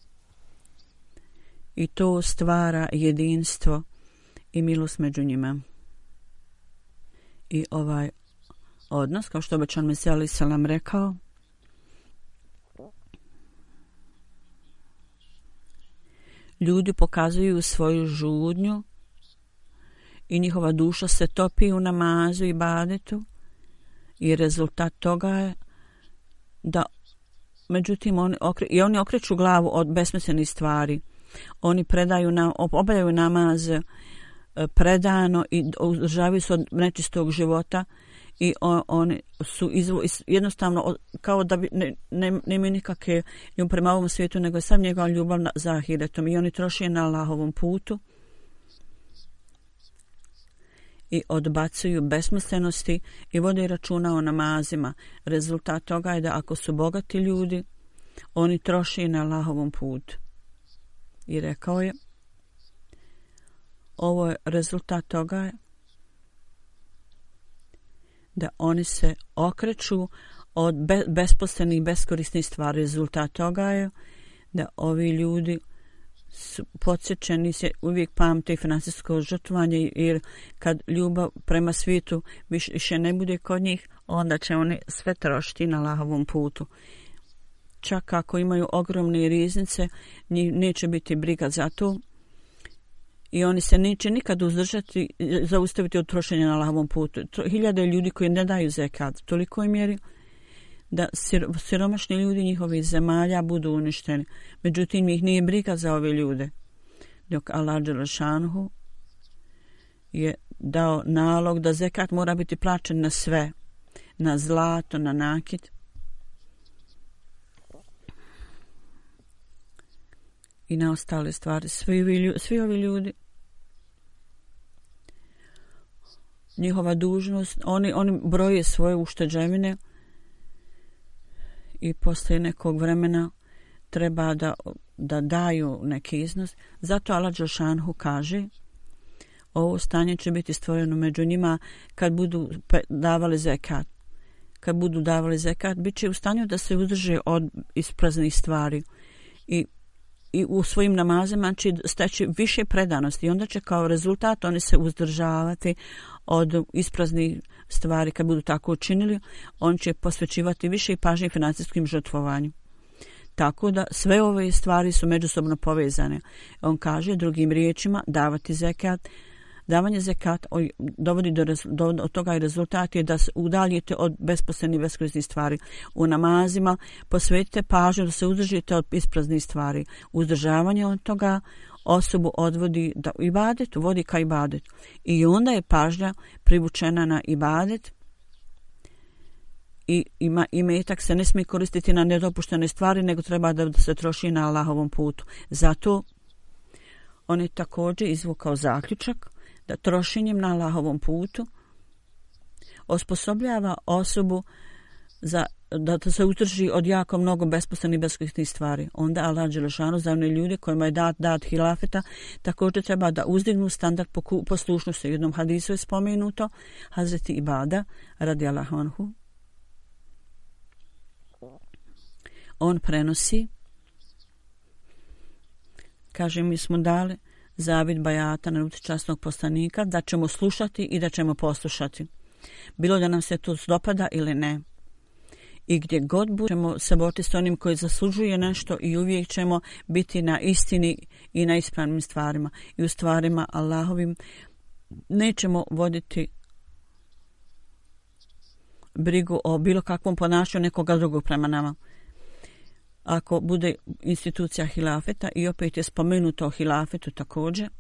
i to stvara jedinstvo i milost među njima. I ovaj odnos, kao što obećan Mesija alejhi selam rekao, ljudi pokazuju svoju žudnju i njihova duša se topi u namazu i ibadetu i rezultat toga je da međutim oni okreću glavu od besmislenih stvari. Oni obavljaju namaz predano i uzdržavaju se od nečistog života i oni su jednostavno kao da bi nemaju nikakve ljubav prema ovom svijetu, nego je sam njegova ljubav za ahiretom i oni troše na Allahovom putu i odbacuju besmislenosti i vode računa o namazima. Rezultat toga je da ako su bogati ljudi, oni troše na Allahovom putu. I rekao je, ovo je rezultat toga je da oni se okreću od besposlenih, beskorisnih stvari. Rezultat toga je da ovi ljudi su podsjećeni, se uvijek pamte i financijsko žrtvovanje, jer kad ljubav prema svijetu više ne bude kod njih, onda će oni sve trošiti na Allahovom putu. Čak ako imaju ogromne riznice, njih neće biti briga za to i oni se neće nikad uzdržati, zaustaviti od trošenja na Allahovom putu. Hiljade ljudi koji ne daju zekat, toliko je mjeri da siromašni ljudi njihovih zemalja budu uništeni. Međutim, ih nije briga za ove ljude. Dok Allah dželešanuhu je dao nalog da zekat mora biti plaćen na sve, na zlato, na nakit i na ostale stvari. Svi ovi ljudi, njihova dužnost, oni broje svoje ušteđevine i poslije nekog vremena treba da daju neki iznos. Zato Allah dželešanuhu kaže, ovo stanje će biti stvoreno među njima kad budu davali zekat. Kad budu davali zekat, bit će u stanju da se uzdrže od ispraznih stvari i u svojim namazima će steći više predanosti i onda će kao rezultat oni se uzdržavati od ispraznih stvari. Kad budu tako učinili, on će posvećivati više pažnje financijskim žrtvovanju. Tako da sve ove stvari su međusobno povezane. On kaže drugim riječima, davati zekat, davanje zekat dovodi do toga i rezultat je da se udaljite od besposlenih, beskorisnih stvari. U namazima posvetite pažnju da se uzdržite od ispraznih stvari. Uzdržavanje od toga osobu odvodi da ibadet, vodi ka ibadetu. I onda je pažnja privučena na ibadet i imetak se ne smije koristiti na nedopuštene stvari, nego treba da se troši na Allahovom putu. Zato on je također izvukao zaključak da trošenjem na Allahovom putu osposobljava osobu da se uzdrži od jako mnogo besposlenih, beskorisnih stvari. Onda Allah dželešanu za one ljude kojima je dat hilafeta također treba da uzdignu standard poslušnosti. U jednom hadisu je spomenuto Hazreti Ibada radijallahu anhu. On prenosi, kaže, mi smo dali zavid bajata na ruci časnog poslanika da ćemo slušati i da ćemo poslušati. Bilo da nam se to dopada ili ne. I gdje god budemo se boriti s onim koji zaslužuje nešto i uvijek ćemo biti na istini i na ispravnim stvarima. I u stvarima Allahovim nećemo voditi brigu o bilo kakvom ponašanju nekoga drugog prema nama. Ako bude institucija hilafeta, i opet je spomenuto o hilafetu također,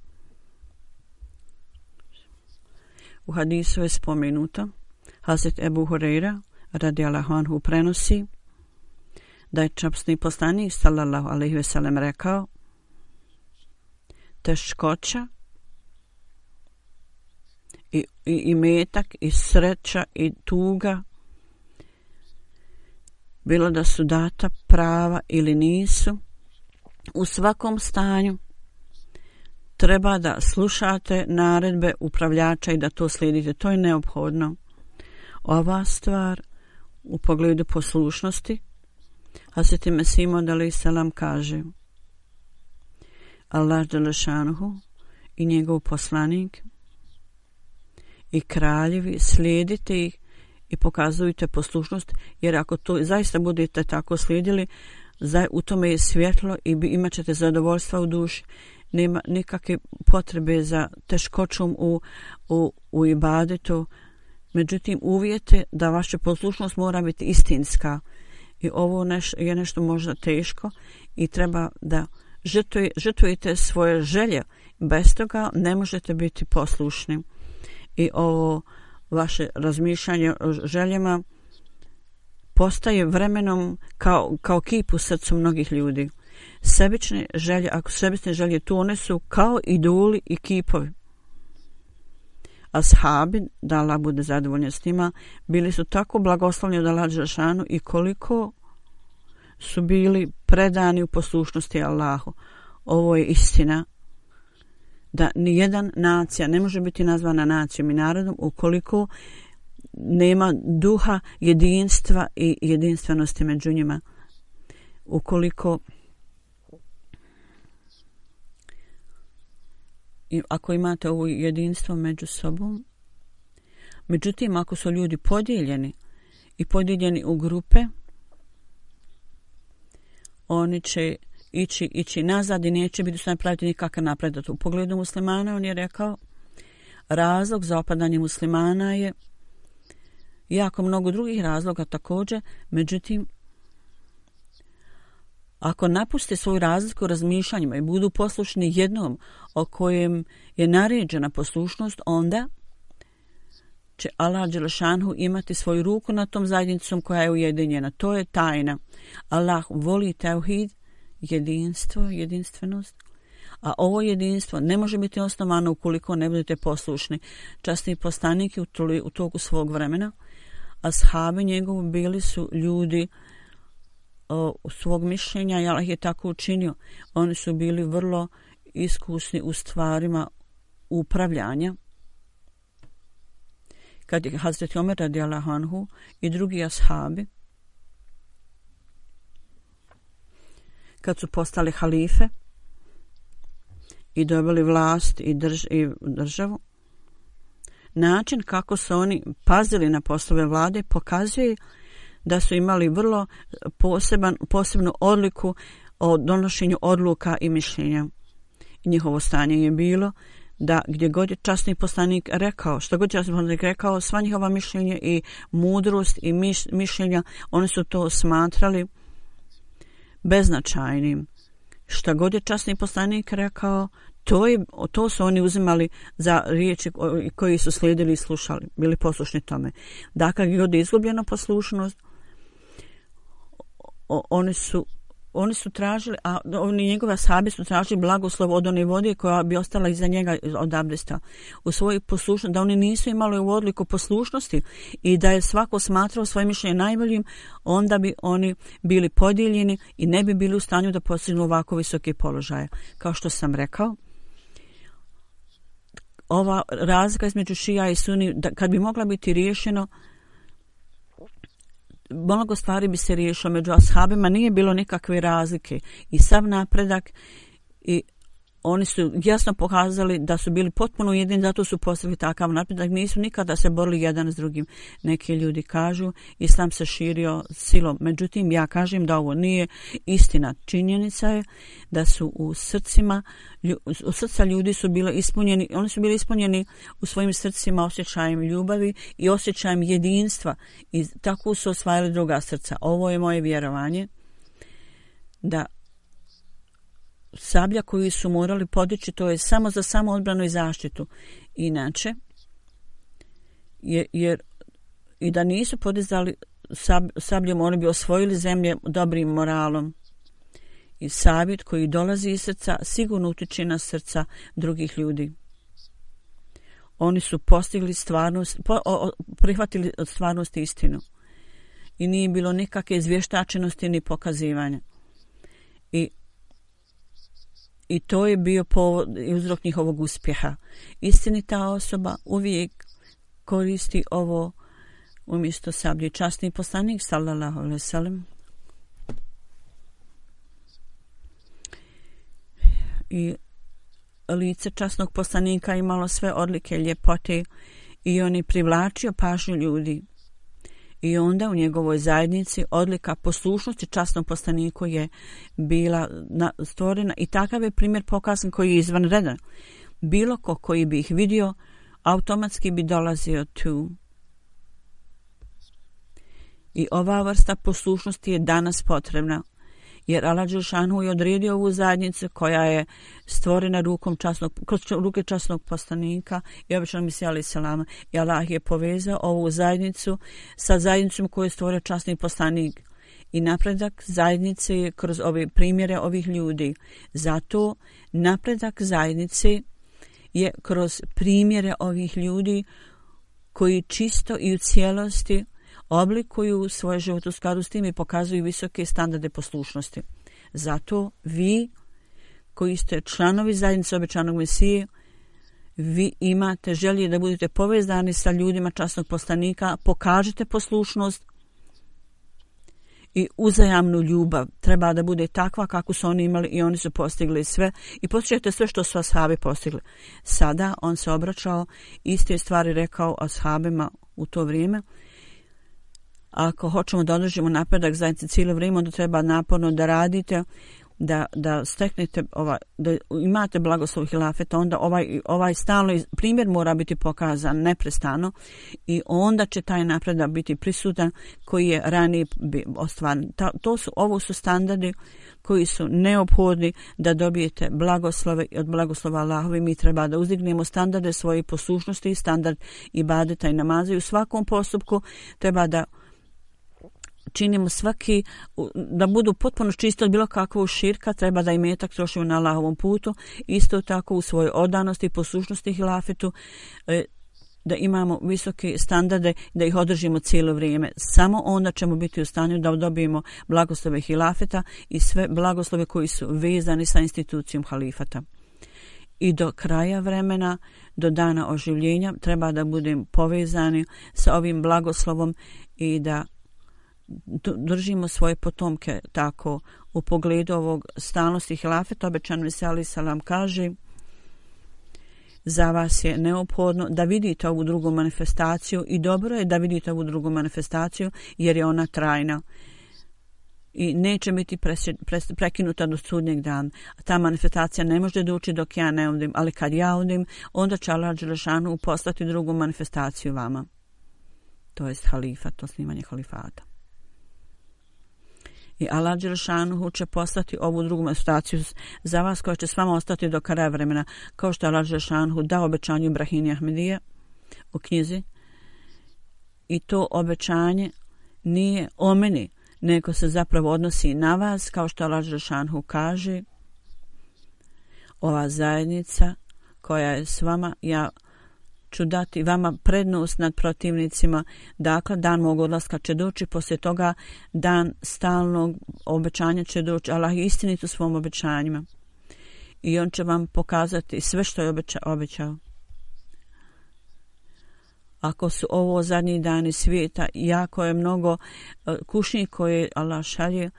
u hadisu je spomenuto, Hazret Ebu Hureyra radijallahu anhu prenosi da je časni poslanik sallallahu alejhi ve sellem rekao, teškoća i imetak i sreća i tuga, bilo da su data prava ili nisu, u svakom stanju treba da slušate naredbe upravljača i da to slijedite. To je neophodno. Ova stvar u pogledu poslušnosti, Hazreti Mesih Maud alejhi selam kaže, Allah dželešanuhu i njegov poslanik i kraljevi, slijedite ih i pokazujte poslušnost, jer ako to zaista budete tako slijedili, u tome je svjetlo i imat ćete zadovoljstva u duši. Nema nikakve potrebe za teškoćom u ibadetu. Međutim, uvjete da vaša poslušnost mora biti istinska. I ovo je nešto možda teško i treba da žrtvujete svoje želje. Bez toga ne možete biti poslušni. I ovo vaše razmišljanje o željama postaje vremenom kao kip u srcu mnogih ljudi. Sebične želje, ako sebične želje tu, one su kao idoli i kipovi. Ashabi, da Allah bude zadovoljan s njima, bili su tako blagoslovljeni od Allaha dželešanu i koliko su bili predani u poslušnosti Allahu. Ovo je istina da nijedan nacija ne može biti nazvana nacijom i narodom ukoliko nema duha jedinstva i jedinstvenosti među njima. Ukoliko ako imate ovo jedinstvo među sobom, međutim ako su ljudi podijeljeni u grupe, oni će ići nazad i neće biti su napraviti nikakav napredak. U pogledu muslimana on je rekao, razlog za opadanje muslimana je jako mnogo drugih razloga također, međutim ako napuste svoju razliku u razmišljanjima i budu poslušni jednom o kojem je naređena poslušnost, onda će Allah dželešanu imati svoju ruku nad tom zajednicom koja je ujedinjena. To je tajna. Allah voli tauhid, jedinstvenost, a ovo jedinstvo ne može biti osnovano ukoliko ne budete poslušni. Časni poslanik u toku svog vremena, ashabi njegovi bili su ljudi svog mišljenja i Allah je tako učinio. Oni su bili vrlo iskusni u stvarima upravljanja. Kad je Hazreti Omer radijallahu anhu i drugi ashabi, kad su postali halife i dobili vlast i državu, način kako su oni pazili na poslove vlade pokazuje da su imali vrlo posebnu odliku o donošenju odluka i mišljenja. Njihovo stanje je bilo da gdje god je časni poslanik rekao, što god je časni poslanik rekao, sva njihova mišljenja i mudrost i mišljenja, oni su to smatrali beznačajnim. Što god je časni poslanik rekao, to su oni uzimali za riječi koji su slijedili i slušali, bili poslušni tome. Dakle, gdje god je izgubljena poslušnost, oni su tražili, a njegove ashabi su tražili blagoslov od one vode koja bi ostala iza njega od abdesta. U svojoj poslušnosti, da oni nisu imali u odliku poslušnosti i da je svako smatrao svoje mišljenje najboljim, onda bi oni bili podijeljeni i ne bi bili u stanju da postignu ovako visoke položaje. Kao što sam rekao, ova razlika između šija i suni, kad bi mogla biti riješeno, mnogo stvari bi se riješilo. Među ashabima nije bilo nikakve razlike i sav napredak i oni su jasno pokazali da su bili potpuno jedini, zato su postigli takav napredak. Nisu nikada se borili jedan s drugim. Neki ljudi kažu islam se širio silom. Međutim, ja kažem da ovo nije istina. Činjenica je da su u srca ljudi su bili ispunjeni, oni su bili ispunjeni u svojim srcima osjećajem ljubavi i osjećajem jedinstva i tako su osvajali druga srca. Ovo je moje vjerovanje da sablja koju su morali podići, to je samo za samoodbranu i zaštitu. Inače, jer i da nisu podizali sabljom, oni bi osvojili zemlje dobrim moralom. I savjet koji dolazi iz srca sigurno utiče na srca drugih ljudi. Oni su postigli stvarnost, prihvatili od stvarnosti istinu. I nije bilo nikakve izvještačenosti ni pokazivanja. I to je bio uzrok njihovog uspjeha. Istinita osoba uvijek koristi ovo umjesto sablje. Časni poslanik sallallahu alejhi ve sellem i lice časnog poslanika imalo sve odlike ljepote i on je privlačio pažnju ljudi. I onda u njegovoj zajednici odlika poslušnosti časnom poslaniku je bila stvorena i takav je primjer pokazan koji je izvanredan. Bilo ko koji bi ih vidio, automatski bi dolazio tu. I ova vrsta poslušnosti je danas potrebna, jer Allah Đelešanu je odredio ovu zajednicu koja je stvorena kroz ruke časnog poslanika i običnog Mesija alejhi selama. I Allah je povezao ovu zajednicu sa zajednicom koju je stvorio časni poslanik. I napredak zajednice je kroz ove primjere ovih ljudi. Zato napredak zajednice je kroz primjere ovih ljudi koji čisto i u cijelosti oblikuju svoj život u skladu s tim i pokazuju visoke standarde poslušnosti. Zato vi koji ste članovi zajednice obećanog Mesije, vi imate želje da budete povezani sa ljudima časnog poslanika, pokažite poslušnost i uzajamnu ljubav. Treba da bude takva kako su oni imali i oni su postigli sve i postižete sve što su ashabi postigli. Sada on se obraćao, iste stvari rekao ashabima u to vrijeme. Ako hoćemo da održimo napredak zajednice cijelo vrijeme, onda treba naporno da radite, da steknete, da imate blagoslov hilafeta, onda ovaj stalno primjer mora biti pokazan neprestano i onda će taj napredak biti prisutan koji je ranije ostvaren. Ovo su standardi koji su neophodni da dobijete blagoslove i od blagoslova Allahove. Mi treba da uzdignemo standarde svoje poslušnosti i standard ibadeta i namaza i u svakom postupku treba da činimo svaki, da budu potpuno čisti od bilo kakvog širka, treba da imetak trošimo na Allahovom putu, isto tako u svojoj odanosti i poslušnosti hilafetu, da imamo visoke standarde, da ih održimo cijelo vrijeme. Samo onda ćemo biti u stanju da dobijemo blagoslove hilafeta i sve blagoslove koji su vezani sa institucijom halifata. I do kraja vremena, do dana oživljenja, treba da budemo povezani sa ovim blagoslovom i da držimo svoje potomke tako u pogledu ovog stalnosti hilafeta. Obećan Mesija alejhi selam kaže: za vas je neophodno da vidite ovu drugu manifestaciju i dobro je da vidite ovu drugu manifestaciju jer je ona trajna i neće biti prekinuta do sudnjeg dana. Ta manifestacija ne može doći dok ja ne odim, ali kad ja odim, onda će Allah Đelešanu poslati drugu manifestaciju vama. To jest halifat, osnivanje halifata. I Allah Đelešanu će poslati ovu drugu manifestaciju za vas koja će s vama ostati do kraja vremena, kao što je Allah Đelešanu dao obećanju Ibrahima Ahmedije u knjizi. I to obećanje nije o meni, nego se zapravo odnosi na vas, kao što Allah Đelešanu kaže: ova zajednica koja je s vama, ja ću dati vama prednost nad protivnicima. Dakle, dan mog odlaska će doći, poslije toga dan stalnog obećanja će doći. Allah je istinit u svom obećanjima i on će vam pokazati sve što je obećao. Ako su ovo zadnji dani svijeta, jako je mnogo kušnji koje Allah šalje,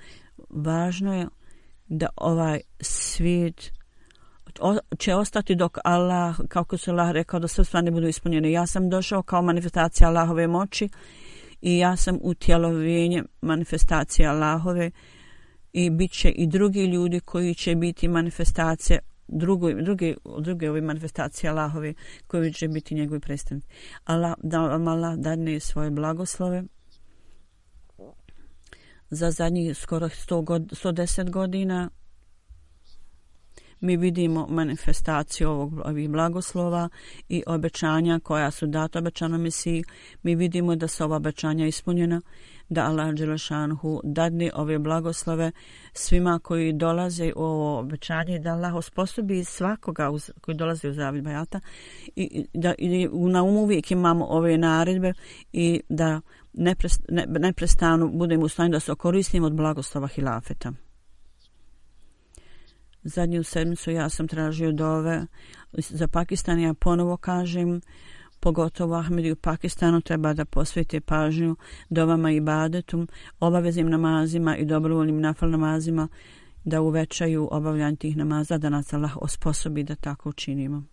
važno je da ovaj svijet će ostati dok Allah, kako se Allah rekao, da sve stvari budu ispunjene. Ja sam došao kao manifestacija Allahove moći i ja sam utjelovljenje manifestacije Allahove i bit će i drugi ljudi koji će biti manifestacije druge ove manifestacije Allahove koji će biti njegovi predstavnici. Allah dadne svoje blagoslove za zadnjih skoro 110 godina. Mi vidimo manifestaciju ovih blagoslova i obećanja koja su data obećanom Mesiji. Mi vidimo da su ova obećanja ispunjena, da Allah Đelešanuhu dadne ove blagoslove svima koji dolaze u ovo obećanje, da Allah osposobi svakoga koji dolaze u zavid bajata i da na umu uvijek imamo ove naredbe i da neprestano budemo u stanju da se koristimo od blagoslova hilafeta. Zadnju sedmicu ja sam tražio dove za Pakistan. Ja ponovo kažem, pogotovo Ahmedi u Pakistanu treba da posvete pažnju dovama i ibadetom, obaveznim namazima i dobrovoljnim nafil namazima, da uvećaju obavljanje tih namaza, da nas Allah osposobi da tako učinimo.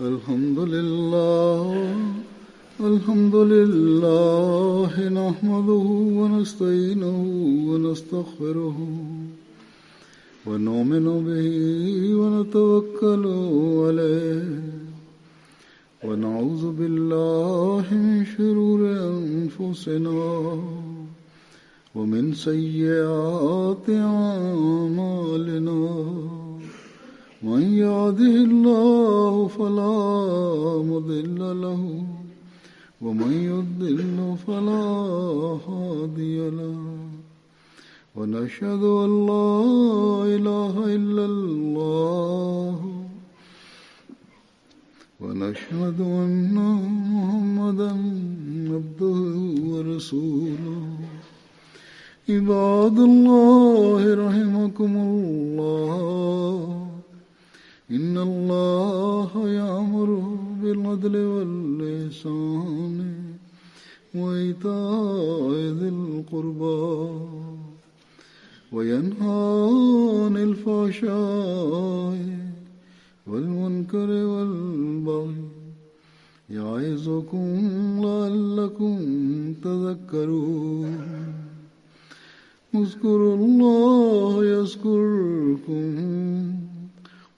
الحمد لله نحمده ونستعينه ونستغفره ونؤمن به ونتوكل عليه ونعوذ بالله من شرور أنفسنا ومن سيئات أعمالنا من يهده الله فلا مضل له ومن يضلل فلا هادي له ونشهد أن لا إله إلا الله ونشهد أن محمدا عبده ورسوله عباد الله رحمكم الله إن الله يأمر بالعدل والإحسان وإيتاء ذي القربى وينهى عن الفحشاء والمنكر والبغي يعظكم لعلكم تذكرون اذكروا الله يذكركم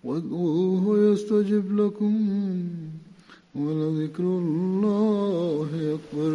وادعوه يستجب لكم ولذكر الله أكبر